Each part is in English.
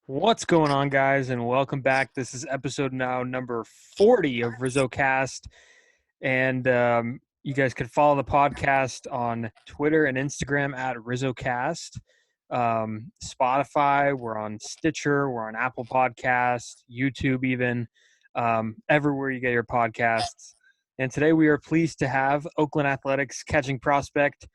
What's going on, guys, and welcome back. This is episode now number 40 of RizzoCast, and you guys can follow the podcast on Twitter and Instagram at RizzoCast, Spotify. We're on Stitcher. We're on Apple Podcasts, YouTube, even everywhere you get your podcasts. And today we are pleased to have Oakland Athletics catching prospect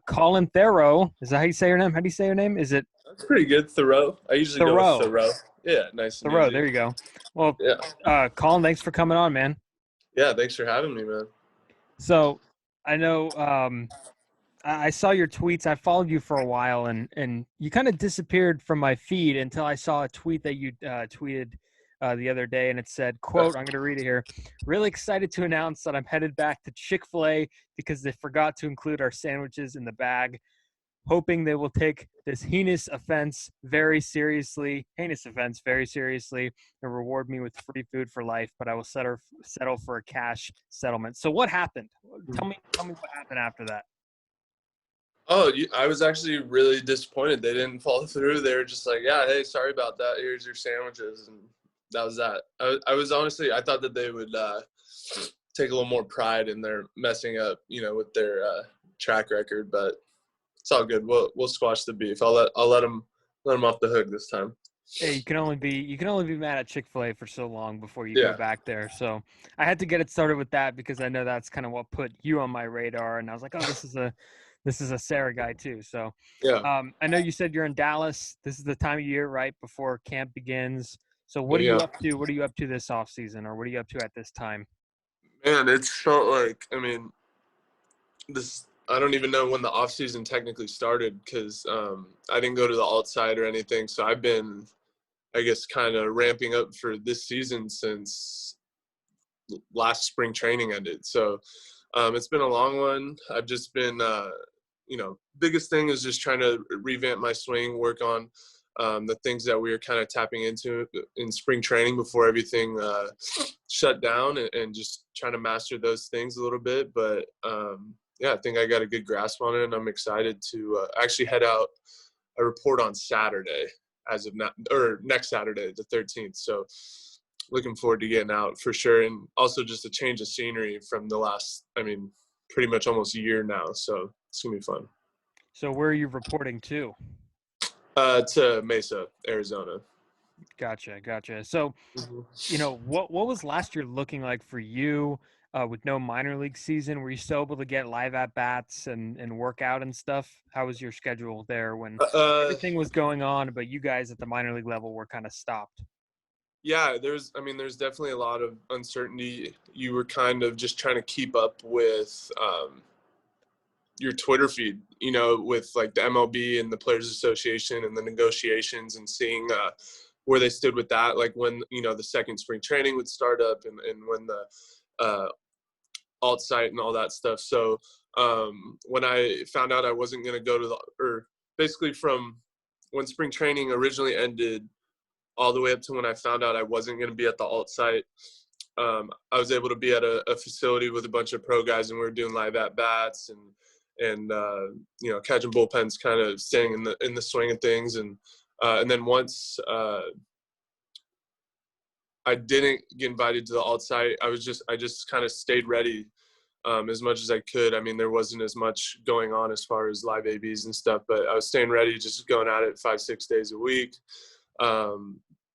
Collin Theroux. Is that how you say your name? How do you say your name? Is it That's pretty good, Thoreau. I usually go with Theroux? Thoreau. Yeah, nice and Rissotto, easy. there you go. Well, Yeah. Colin, thanks for coming on, man. Yeah, thanks for having me, man. So I know I saw your tweets. I followed you for a while, and you kind of disappeared from my feed until I saw a tweet that you tweeted the other day, and it said, quote, I'm going to read it here. Really excited to announce that I'm headed back to Chick-fil-A because they forgot to include our sandwiches in the bag. Hoping they will take this heinous offense very seriously, and reward me with free food for life, but I will settle for a cash settlement. So what happened? Tell me what happened after that. Oh, I was actually really disappointed. They didn't follow through. They were just like, yeah, hey, sorry about that. Here's your sandwiches. And that was that. I was honestly, I thought that they would take a little more pride in their messing up, with their track record, but it's all good. We'll squash the beef. I'll let them off the hook this time. Hey, you can only be mad at Chick-fil-A for so long before you Yeah. go back there. So I had to get it started with that because I know that's kind of what put you on my radar. And I was like, oh, this is a Sarah guy too. So Yeah. I know you said you're in Dallas. This is the time of year right before camp begins. So what are Yeah. you up to? What are you up to this off season, or what are you up to at this time? Man, it's felt like, I don't even know when the off season technically started because I didn't go to the alt side or anything. So I've been, I guess, kind of ramping up for this season since last spring training ended. So it's been a long one. I've just been, biggest thing is just trying to revamp my swing, work on the things that we were kind of tapping into in spring training before everything shut down, and just trying to master those things a little bit. But yeah, I think I got a good grasp on it, and I'm excited to actually head out a report on Saturday as of now, or next Saturday, the 13th. So looking forward to getting out for sure. And also just a change of scenery from the last, pretty much almost a year now. So it's going to be fun. So where are you reporting to? To Mesa, Arizona. Gotcha. So, what was last year looking like for you with no minor league season? Were you still able to get live at bats and work out and stuff? How was your schedule there when everything was going on, but you guys at the minor league level were kind of stopped? Yeah, there's definitely a lot of uncertainty. You were kind of just trying to keep up with your Twitter feed, with like the MLB and the Players Association and the negotiations, and seeing where they stood with that, like when, the second spring training would start up, and when the alt site and all that stuff. So when I found out I wasn't going to go to or basically from when spring training originally ended all the way up to when I found out I wasn't going to be at the alt site, I was able to be at a facility with a bunch of pro guys, and we were doing live at bats and catching bullpens, kind of staying in the swing of things. And then once I didn't get invited to the alt site, I just kind of stayed ready as much as I could. There wasn't as much going on as far as live ABs and stuff, but I was staying ready, just going at it 5-6 days a week,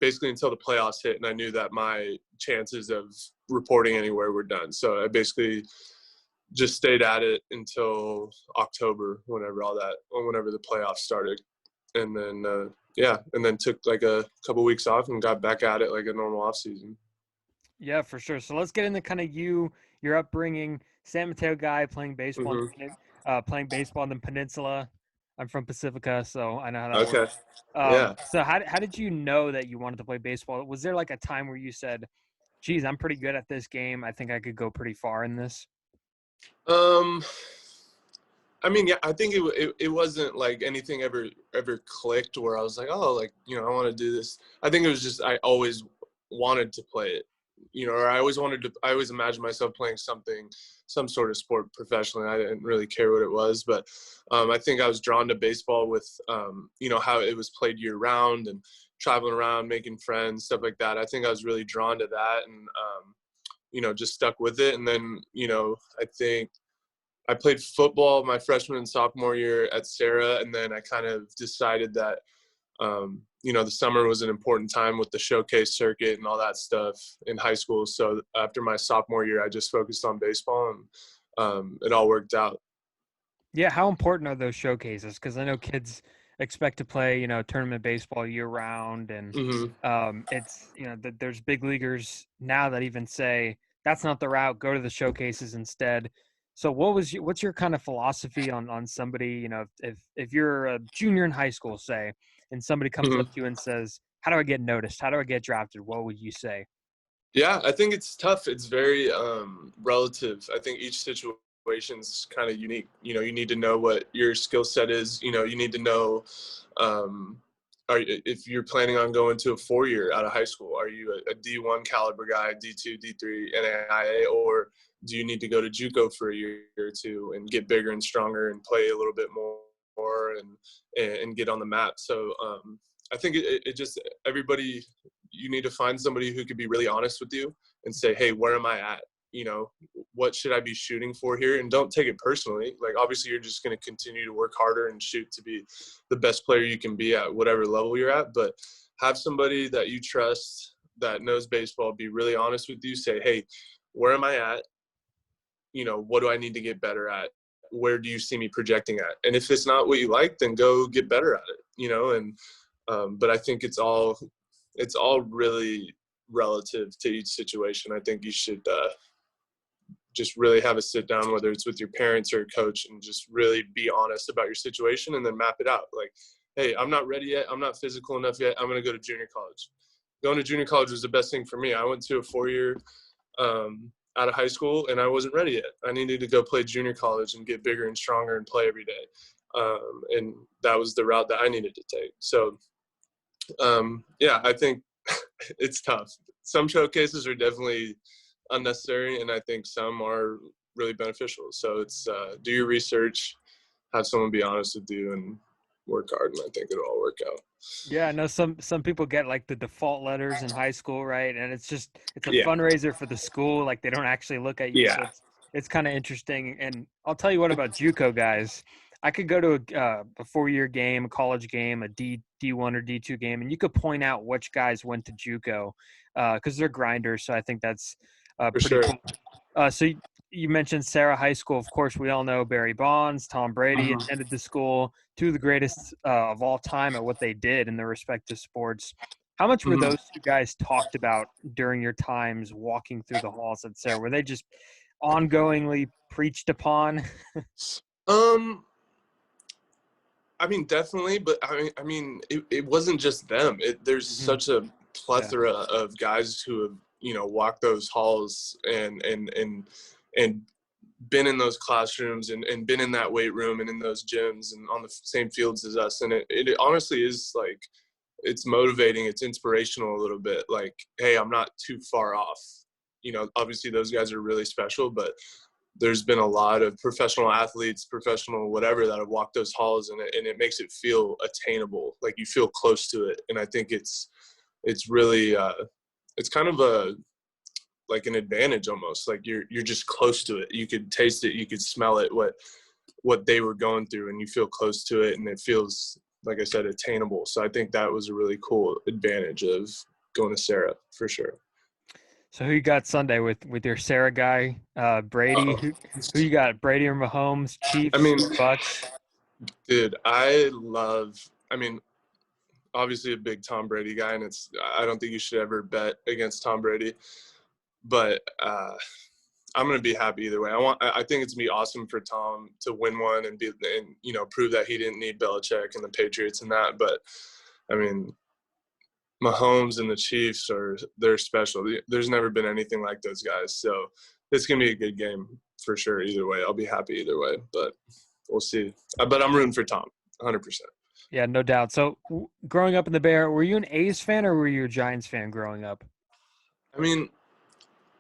basically until the playoffs hit. And I knew that my chances of reporting anywhere were done. So I basically just stayed at it until October, whenever the playoffs started. And then, and then took like a couple weeks off and got back at it like a normal off season. Yeah, for sure. So let's get into kind of your upbringing. San Mateo guy playing baseball, playing baseball in the peninsula. I'm from Pacifica, so I know how that works. Yeah. So how did you know that you wanted to play baseball? Was there like a time where you said, geez, I'm pretty good at this game, I think I could go pretty far in this? Yeah, I think it wasn't like anything ever clicked where I was like, oh, like, I want to do this. I think it was just I always wanted to play it, or I always imagined myself playing some sort of sport professionally. I didn't really care what it was, but I think I was drawn to baseball with, how it was played year round, and traveling around, making friends, stuff like that. I think I was really drawn to that, and just stuck with it. And then I think I played football my freshman and sophomore year at Sarah, and then I kind of decided that the summer was an important time with the showcase circuit and all that stuff in high school. So after my sophomore year, I just focused on baseball, and it all worked out. Yeah, how important are those showcases? Because I know kids expect to play, tournament baseball year round, and Hmm. it's there's big leaguers now that even say that's not the route. Go to the showcases instead. So what's your kind of philosophy on somebody? If you're a junior in high school, say, and somebody comes Hmm. up to you and says, "How do I get noticed? How do I get drafted?" What would you say? Yeah, I think it's tough. It's very relative. I think each situation's kind of unique. You need to know what your skill set is. You need to know um, if you're planning on going to a 4-year out of high school. Are you a D1 caliber guy, D2, D3, NAIA, or do you need to go to JUCO for a year or two and get bigger and stronger and play a little bit more and get on the map? So I think it just everybody, you need to find somebody who could be really honest with you and say, hey, where am I at? What should I be shooting for here? And don't take it personally. Like, obviously you're just going to continue to work harder and shoot to be the best player you can be at whatever level you're at. But have somebody that you trust that knows baseball be really honest with you. Say, hey, where am I at? What do I need to get better at? Where do you see me projecting at? And if it's not what you like, then go get better at it. But I think it's all really relative to each situation. I think you should just really have a sit down, whether it's with your parents or a coach, and just really be honest about your situation and then map it out. Like, hey, I'm not ready yet. I'm not physical enough yet. I'm going to go to junior college. Going to junior college was the best thing for me. I went to a 4-year out of high school, and I wasn't ready yet. I needed to go play junior college and get bigger and stronger and play every day. And that was the route that I needed to take. So, I think it's tough. Some showcases are definitely unnecessary, and I think some are really beneficial. So it's do your research, have someone be honest with you, and work hard, and I think it'll all work out. Yeah, I know some people get like the default letters in high school, right? And it's a Yeah. fundraiser for the school. Like they don't actually look at you, so Yeah. it's kind of interesting. And I'll tell you what about JUCO guys. I could go to a 4-year game, a college game, a D1 or D2 game, and you could point out which guys went to JUCO because they're grinders. So I think that's For pretty sure. cool. So you mentioned Sarah High School. Of course, we all know Barry Bonds, Tom Brady Mhm. attended the school, two of the greatest of all time at what they did in their respective sports. How much were Mhm. those two guys talked about during your times walking through the halls at Sarah? Were they just ongoingly preached upon? Um, I mean, definitely, but it wasn't just them. There's Hmm. such a Yeah. plethora of guys who have walked those halls and been in those classrooms and been in that weight room and in those gyms and on the same fields as us. And it honestly is like, it's motivating. It's inspirational a little bit. Like, hey, I'm not too far off. Obviously those guys are really special, but there's been a lot of professional athletes, professional whatever, that have walked those halls, and it makes it feel attainable. Like, you feel close to it. And I think it's really, it's kind of like an advantage almost. Like, you're just close to it. You could taste it, you could smell it, what they were going through, and you feel close to it, and it feels, like I said, attainable. So I think that was a really cool advantage of going to Sarah, for sure. So who you got Sunday with your Sarah guy, Brady? Uh-oh. Who you got? Brady or Mahomes? I Chiefs? mean, Bucks? dude, I mean, obviously a big Tom Brady guy, and I don't think you should ever bet against Tom Brady, but I'm gonna be happy either way. I think it's gonna be awesome for Tom to win one and prove that he didn't need Belichick and the Patriots and that. But I mean, Mahomes and the Chiefs they're special. There's never been anything like those guys, so it's gonna be a good game for sure. Either way, I'll be happy either way, but we'll see. But I'm rooting for Tom, 100%. Yeah, no doubt. So growing up in the Bay Area, were you an A's fan or were you a Giants fan growing up? I mean,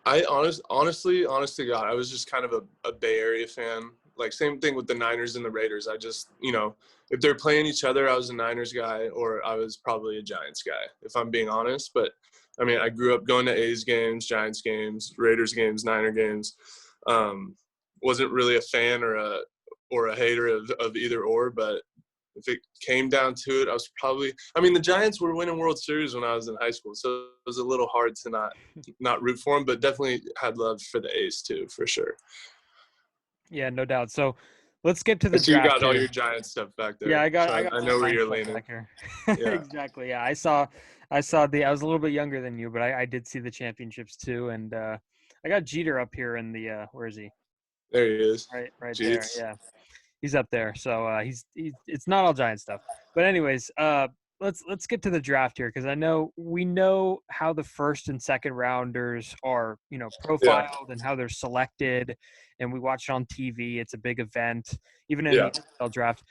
honestly, honest to God, I was just kind of a Bay Area fan. Like same thing with the Niners and the Raiders. I just, if they're playing each other, I was a Niners guy or I was probably a Giants guy, if I'm being honest. But I mean, I grew up going to A's games, Giants games, Raiders games, Niner games. Wasn't really a fan or a hater of either or, but if it came down to it, I was probably – I mean, the Giants were winning World Series when I was in high school, so it was a little hard to not root for them, but definitely had love for the A's too, for sure. Yeah, no doubt. So let's get to the So you draft got all here. your Giants stuff back there. Yeah, I got I some know where Giants you're stuff leaning. back here. Yeah. Exactly. Yeah, I saw I was a little bit younger than you, but I did see the championships too. And I got Jeter up here in the where is he? There he is. Right there. Jeets. Yeah. He's up there. So he's it's not all Giant stuff. But anyways, let's get to the draft here because we know how the first and second rounders are, profiled and how they're selected, and we watch it on TV. It's a big event, even in the NFL draft.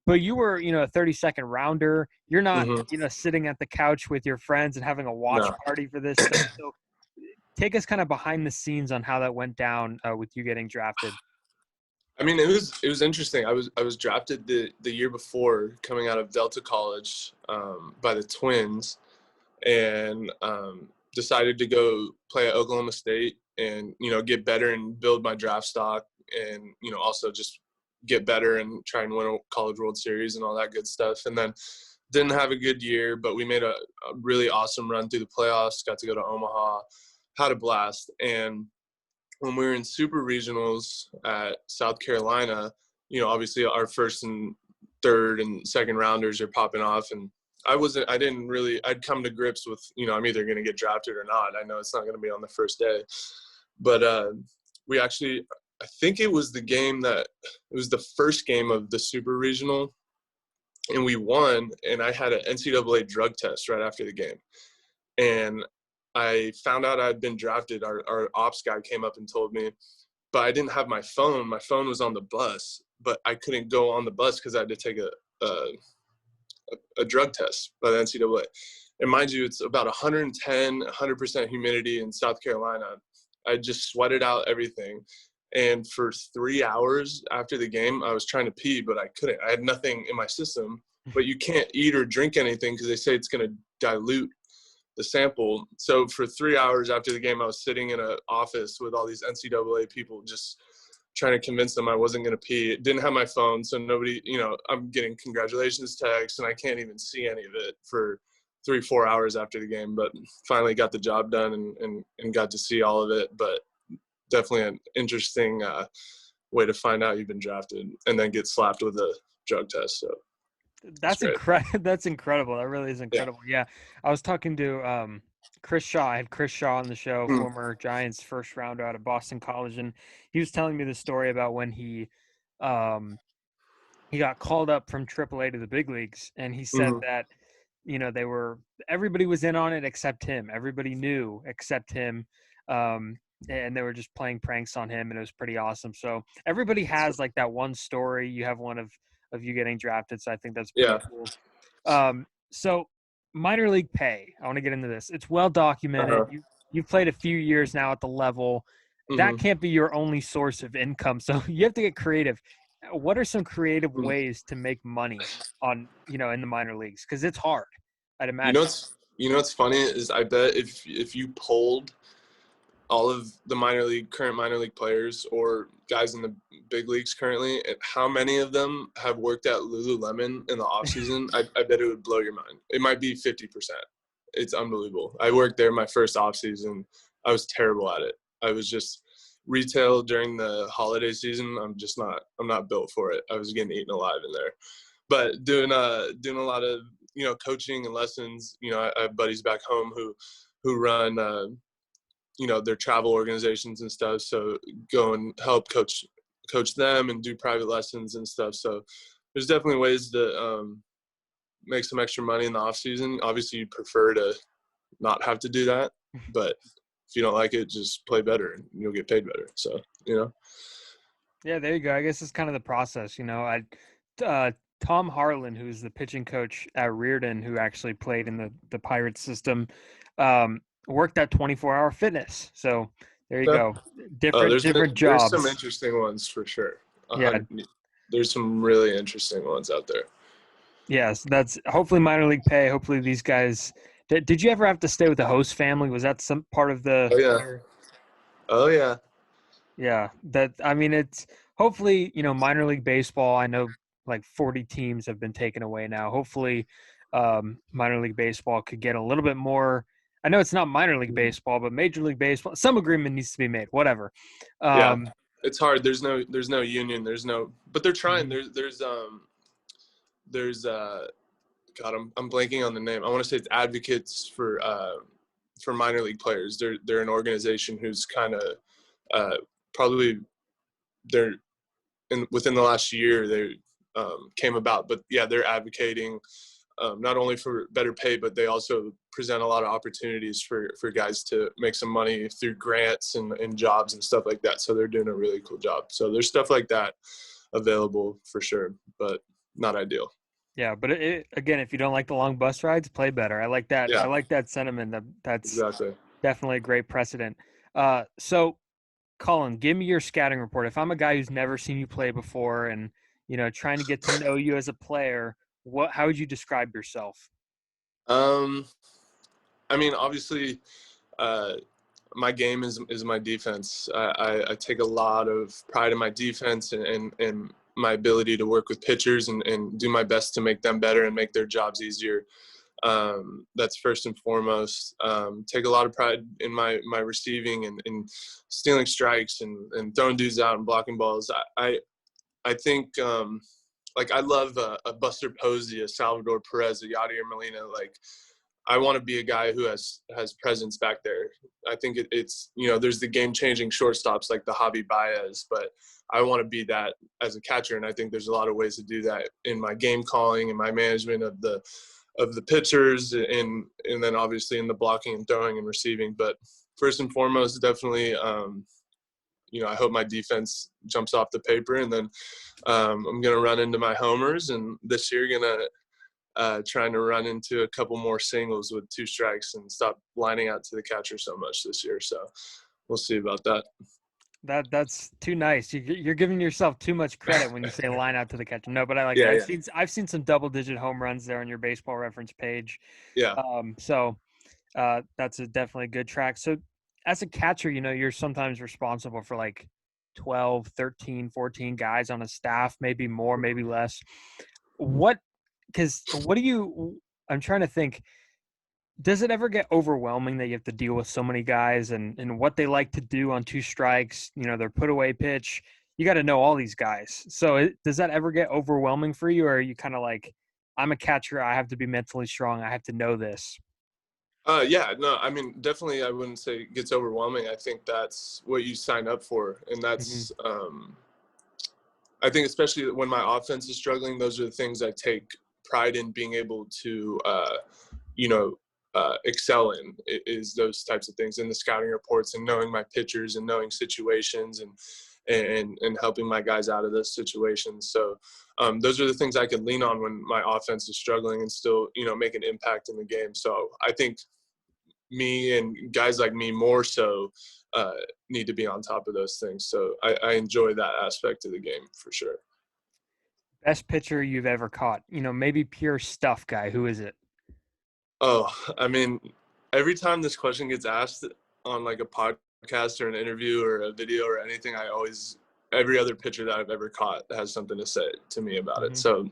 But you were, a 32nd rounder. You're not, sitting at the couch with your friends and having a watch party for this stuff. So take us kind of behind the scenes on how that went down with you getting drafted. I mean, it was interesting. I was drafted the year before coming out of Delta College by the Twins, and decided to go play at Oklahoma State and get better and build my draft stock, and also just get better and try and win a College World Series and all that good stuff. And then didn't have a good year, but we made a really awesome run through the playoffs. Got to go to Omaha, had a blast, and when we were in super regionals at South Carolina, obviously our first and third and second rounders are popping off. And I'd come to grips with, I'm either going to get drafted or not. I know it's not going to be on the first day. But I think it was the first game of the super regional, and we won. And I had an NCAA drug test right after the game. And I found out I'd been drafted. Our ops guy came up and told me, but I didn't have my phone. My phone was on the bus, but I couldn't go on the bus because I had to take a drug test by the NCAA. And mind you, it's about 100% humidity in South Carolina. I just sweated out everything. And for 3 hours after the game, I was trying to pee, but I couldn't. I had nothing in my system. But you can't eat or drink anything because they say it's going to dilute the sample. So for 3 hours after the game, I was sitting in an office with all these NCAA people just trying to convince them I wasn't going to pee. Didn't have my phone, so nobody, I'm getting congratulations texts, and I can't even see any of it for 3-4 hours after the game. But finally got the job done and got to see all of it. But definitely an interesting way to find out you've been drafted and then get slapped with a drug test. So that's incredible. That's incredible. That really is incredible. Yeah. I was talking to Chris Shaw. I had Chris Shaw on the show, former Giants first rounder out of Boston College, and he was telling me the story about when he got called up from AAA to the big leagues, and he said that everybody was in on it except him. Everybody knew except him. And they were just playing pranks on him, and it was pretty awesome. So everybody has like that one story. You have one of you getting drafted. So I think that's pretty cool. So minor league pay, I want to get into this. It's well documented. You've played a few years now at the level. That can't be your only source of income. So you have to get creative. What are some creative ways to make money on, in the minor leagues? Because it's hard, I'd imagine. What's funny is I bet if you polled all of the current minor league players or guys in the big leagues currently, and how many of them have worked at Lululemon in the off season, I bet it would blow your mind. It might be 50%. It's unbelievable. I worked there my first off season. I was terrible at it. I was just retail during the holiday season. I'm not built for it. I was getting eaten alive in there, but doing a lot of, coaching and lessons. I have buddies back home who run, their travel organizations and stuff. So go and help coach them and do private lessons and stuff. So there's definitely ways to make some extra money in the off season. Obviously you'd prefer to not have to do that, but if you don't like it, just play better and you'll get paid better. So, Yeah, there you go. I guess it's kind of the process, Tom Harlan, who's the pitching coach at Reardon, who actually played in the Pirates system, worked at 24-Hour Fitness. So there you go. Different job. There's some interesting ones for sure. Yeah. There's some really interesting ones out there. Yes, that's hopefully minor league pay. Hopefully these guys. Did you ever have to stay with the host family? Was that some part of the? Oh yeah. Oh yeah. Yeah, that I mean, it's hopefully minor league baseball. I know like 40 teams have been taken away now. Hopefully, minor league baseball could get a little bit more. I know it's not minor league baseball, but major league baseball. Some agreement needs to be made. Whatever. Yeah. It's hard. There's no union. But they're trying. Mhm. There's God, I'm blanking on the name. I want to say it's Advocates for minor league players. They're an organization who's kind of probably they're within the last year they came about. But yeah, they're advocating not only for better pay, but they also present a lot of opportunities for guys to make some money through grants and jobs and stuff like that. So they're doing a really cool job. So there's stuff like that available for sure, but not ideal. Yeah, but again, if you don't like the long bus rides, play better. I like that. I Yeah, like that sentiment. That's exactly. definitely a great precedent. So Colin, give me your scouting report. If I'm a guy who's never seen you play before and, trying to get to know you as a player, how would you describe yourself? I mean, obviously, my game is my defense. I take a lot of pride in my defense and my ability to work with pitchers and do my best to make them better and make their jobs easier. That's first and foremost. Take a lot of pride in my receiving and stealing strikes and throwing dudes out and blocking balls. I think like I love a Buster Posey, a Salvador Perez, a Yadier Molina. Like I want to be a guy who has presence back there. I think it's there's the game changing shortstops like the Javi Baez, but I want to be that as a catcher, and I think there's a lot of ways to do that in my game calling and my management of the pitchers and then obviously in the blocking and throwing and receiving. But first and foremost, definitely, I hope my defense jumps off the paper, and then I'm going to run into my homers, and this year going to trying to run into a couple more singles with 2 strikes and stop lining out to the catcher so much this year. So we'll see about that. That's too nice. You're giving yourself too much credit when you say line out to the catcher. No, but I like it. Yeah. I've seen some double-digit home runs there on your baseball reference page. Yeah. So that's definitely a good track. So as a catcher, you're sometimes responsible for like 12, 13, 14 guys on a staff, maybe more, maybe less. I'm trying to think, does it ever get overwhelming that you have to deal with so many guys and what they like to do on 2 strikes, their put away pitch? You got to know all these guys. So does that ever get overwhelming for you? Or are you kind of like, I'm a catcher, I have to be mentally strong, I have to know this? Yeah, no, I mean, definitely I wouldn't say it gets overwhelming. I think that's what you sign up for. And that's, I think especially when my offense is struggling, those are the things I take pride in being able to, excel in, is those types of things in the scouting reports and knowing my pitchers and knowing situations and helping my guys out of those situations. So those are the things I can lean on when my offense is struggling and still, make an impact in the game. So I think me and guys like me more so need to be on top of those things. So I enjoy that aspect of the game for sure. Best pitcher you've ever caught? Maybe pure stuff guy. Who is it? Oh, I mean, every time this question gets asked on like a podcast or an interview or a video or anything, every other pitcher that I've ever caught has something to say to me about it. So,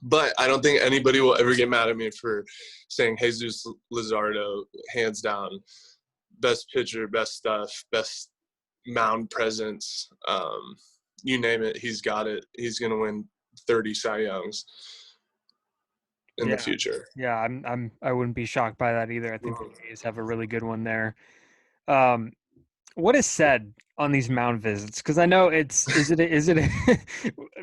but I don't think anybody will ever get mad at me for saying Jesus Luzardo, hands down, best pitcher, best stuff, best mound presence. You name it, he's got it. He's going to win 30 Cy Youngs in the future. Yeah, I wouldn't be shocked by that either. I think the A's have a really good one there. What is said on these mound visits? Because I know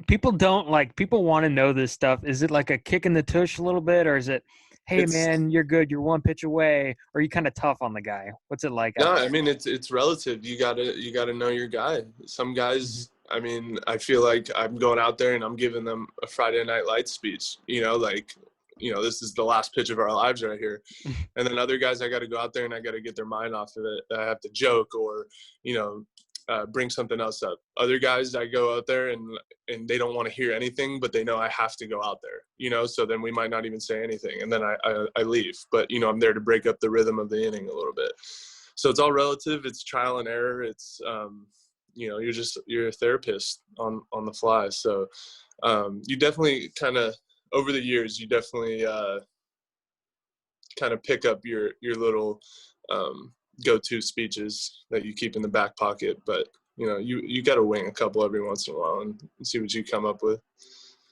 people want to know this stuff. Is it like a kick in the tush a little bit, or is it, hey man, you're good, you're 1 pitch away, or are you kind of tough on the guy? What's it like? No, I mean it's relative. You gotta know your guy. Some guys, I mean, I feel like I'm going out there and I'm giving them a Friday Night Lights speech. This is the last pitch of our lives right here. And then other guys, I got to go out there and I got to get their mind off of it. I have to joke or, bring something else up. Other guys, I go out there and they don't want to hear anything, but they know I have to go out there, so then we might not even say anything, and then I leave. But, I'm there to break up the rhythm of the inning a little bit. So it's all relative. It's trial and error. It's, you're a therapist on the fly. So you definitely kind of, over the years, you definitely kind of pick up your little go-to speeches that you keep in the back pocket. But, you got to wing a couple every once in a while and see what you come up with.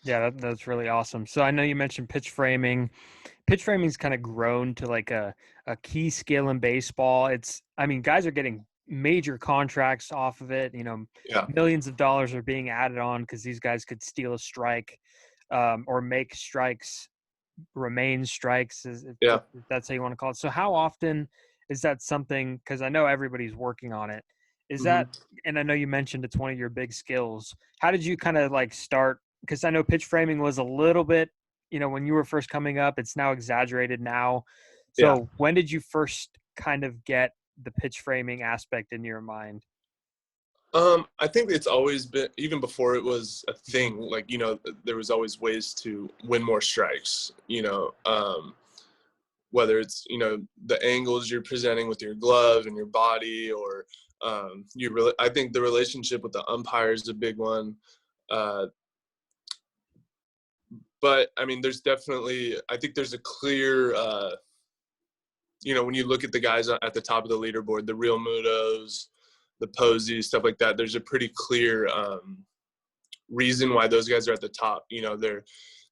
Yeah, that's really awesome. So I know you mentioned pitch framing. Pitch framing's kind of grown to like a key skill in baseball. Guys are getting major contracts off of it. Yeah. Millions of dollars are being added on because these guys could steal a strike or make strikes remain strikes, if that's how you want to call it. So how often is that something, because I know everybody's working on it, is that, and I know you mentioned it's one of your big skills. How did you kind of like start? Because I know pitch framing was a little bit, when you were first coming up, it's now exaggerated now. So when did you first kind of get the pitch framing aspect in your mind? I think it's always been, even before it was a thing, like, there was always ways to win more strikes, whether it's, the angles you're presenting with your glove and your body, or I think the relationship with the umpire is a big one. But there's definitely, I think there's a clear, when you look at the guys at the top of the leaderboard, the Real Mutos, the Posies, stuff like that, there's a pretty clear reason why those guys are at the top.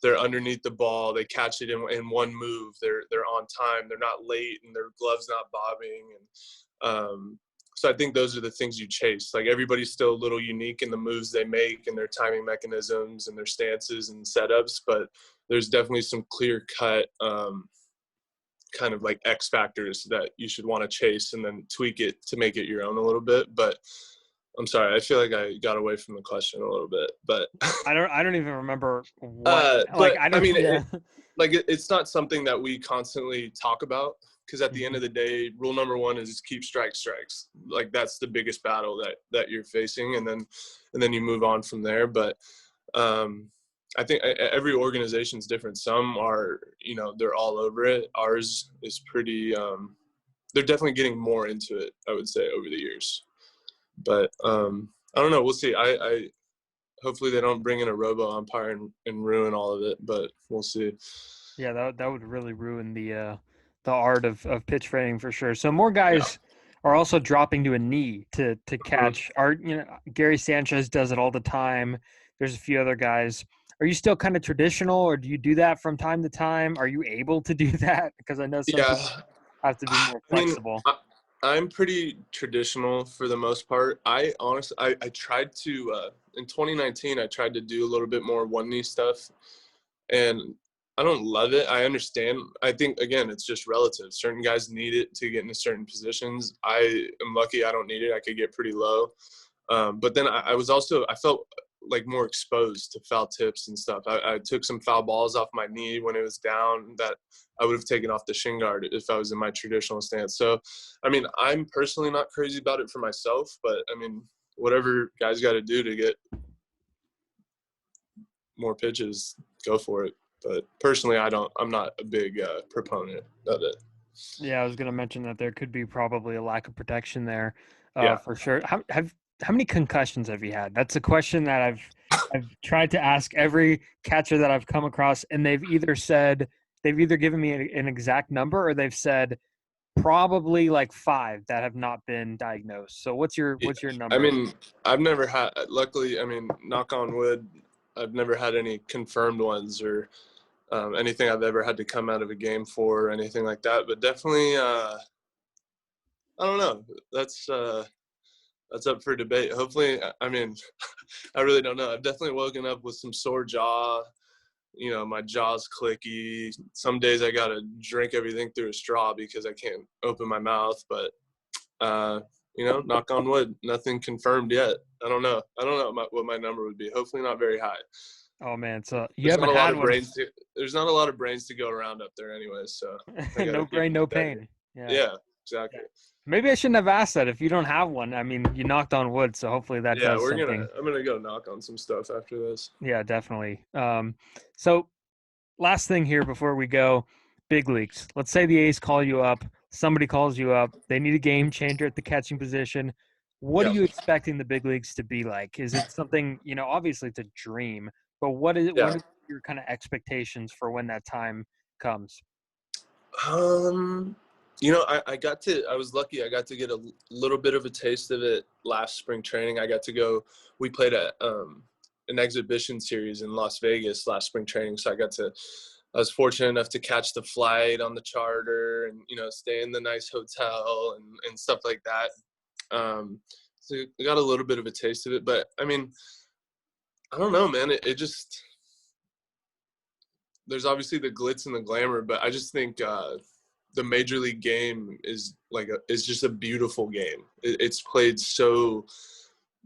They're underneath the ball, they catch it in one move, they're on time, they're not late, and their gloves not bobbing. And so I think those are the things you chase. Like, everybody's still a little unique in the moves they make and their timing mechanisms and their stances and setups, but there's definitely some clear cut kind of like X factors that you should want to chase and then tweak it to make it your own a little bit. But I'm sorry, I feel like I got away from the question a little bit, but I don't even remember what, it's not something that we constantly talk about, because at the end of the day, rule number one is keep strikes. Like, that's the biggest battle that you're facing. And then you move on from there. But I think every organization is different. Some are, they're all over it. Ours is pretty, they're definitely getting more into it, I would say, over the years. But I don't know. We'll see. I hopefully they don't bring in a robo umpire and ruin all of it, but we'll see. Yeah, that would really ruin the art of pitch framing for sure. So more guys are also dropping to a knee to catch. Gary Sanchez does it all the time. There's a few other guys. Are you still kind of traditional, or do you do that from time to time? Are you able to do that? Because I know some people have to be more flexible. I'm pretty traditional for the most part. I honestly, I tried to, in 2019, I tried to do a little bit more one knee stuff, and I don't love it. I understand. I think, again, it's just relative. Certain guys need it to get into certain positions. I am lucky I don't need it. I could get pretty low. But then I felt like more exposed to foul tips and stuff. I took some foul balls off my knee when it was down that I would have taken off the shin guard if I was in my traditional stance. So, I'm personally not crazy about it for myself, but whatever guys got to do to get more pitches, go for it. But personally, I'm not a big proponent of it. Yeah, I was going to mention that there could be probably a lack of protection there, for sure. How many concussions have you had? That's a question that I've tried to ask every catcher that I've come across, and they've either given me an exact number, or they've said probably like 5 that have not been diagnosed. So what's your number? I've never had, luckily, knock on wood, I've never had any confirmed ones or anything I've ever had to come out of a game for or anything like that. But definitely, I don't know. That's up for debate. Hopefully, I really don't know. I've definitely woken up with some sore jaw. My jaw's clicky. Some days I gotta drink everything through a straw because I can't open my mouth. But knock on wood, nothing confirmed yet. I don't know what my number would be. Hopefully not very high. Oh man, so you haven't had one. There's not a lot of brains to go around up there, anyways. So no brain, no pain. Yeah, exactly. Maybe I shouldn't have asked that. If you don't have one, I mean, you knocked on wood, so hopefully that Yeah, does something. I'm gonna go knock on some stuff after this. Yeah, definitely. So last thing here before we go, big leagues. Let's say the A's call you up. Somebody calls you up. They need a game changer at the catching position. What are Yeah, you expecting the big leagues to be like? Is it something, obviously it's a dream, but what is it? yeah. What are your kind of expectations for when that time comes? Um, I was lucky. I got to get a little bit of a taste of it last spring training. I got to go. We played at an exhibition series in Las Vegas last spring training, so I was fortunate enough to catch the flight on the charter and stay in the nice hotel and stuff like that. So I got a little bit of a taste of it, but I mean, I don't know, man. It just there's obviously the glitz and the glamour, but I just think the major league game is just a beautiful game. It's played so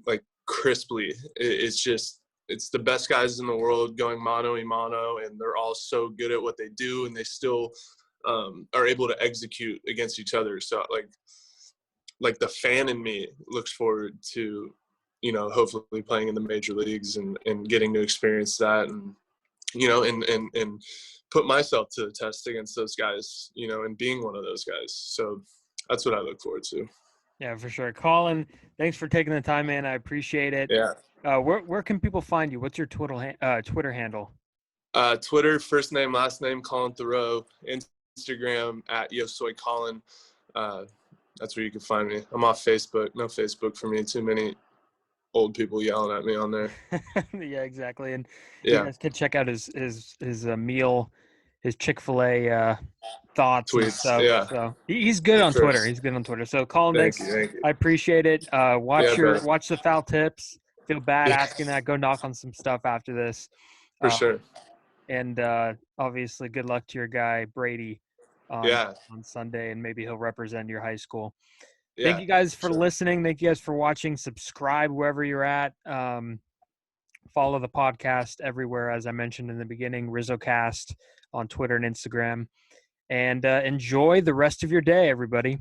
like crisply. It's the best guys in the world going mano a mano, and they're all so good at what they do, and they still are able to execute against each other. So like the fan in me looks forward to hopefully playing in the major leagues and getting to experience that and put myself to the test against those guys, and being one of those guys. So that's what I look forward to. Yeah, for sure. Colin, thanks for taking the time, man. I appreciate it. Yeah. Where can people find you? What's your Twitter handle? Twitter, first name, last name, Collin Theroux. Instagram at YoSoyCollin. That's where you can find me. I'm off Facebook. No Facebook for me. Too many old people yelling at me on there. Yeah, exactly. And you Yeah. guys can check out his meal, his Chick-fil-A thoughts and Tweets. stuff. Yeah. So he's good For on sure. Twitter. He's good on Twitter. So Colin, Thank thanks. you. Thank you. I appreciate it. Yeah, bro. Watch the foul tips. Feel bad Yeah, asking that. Go knock on some stuff after this. for sure. And obviously, good luck to your guy Brady Yeah. on Sunday, and maybe he'll represent your high school. Thank Yeah. you guys for Sure. listening. Thank you guys for watching. Subscribe wherever you're at. Follow the podcast everywhere, as I mentioned in the beginning, RizzoCast on Twitter and Instagram. And enjoy the rest of your day, everybody.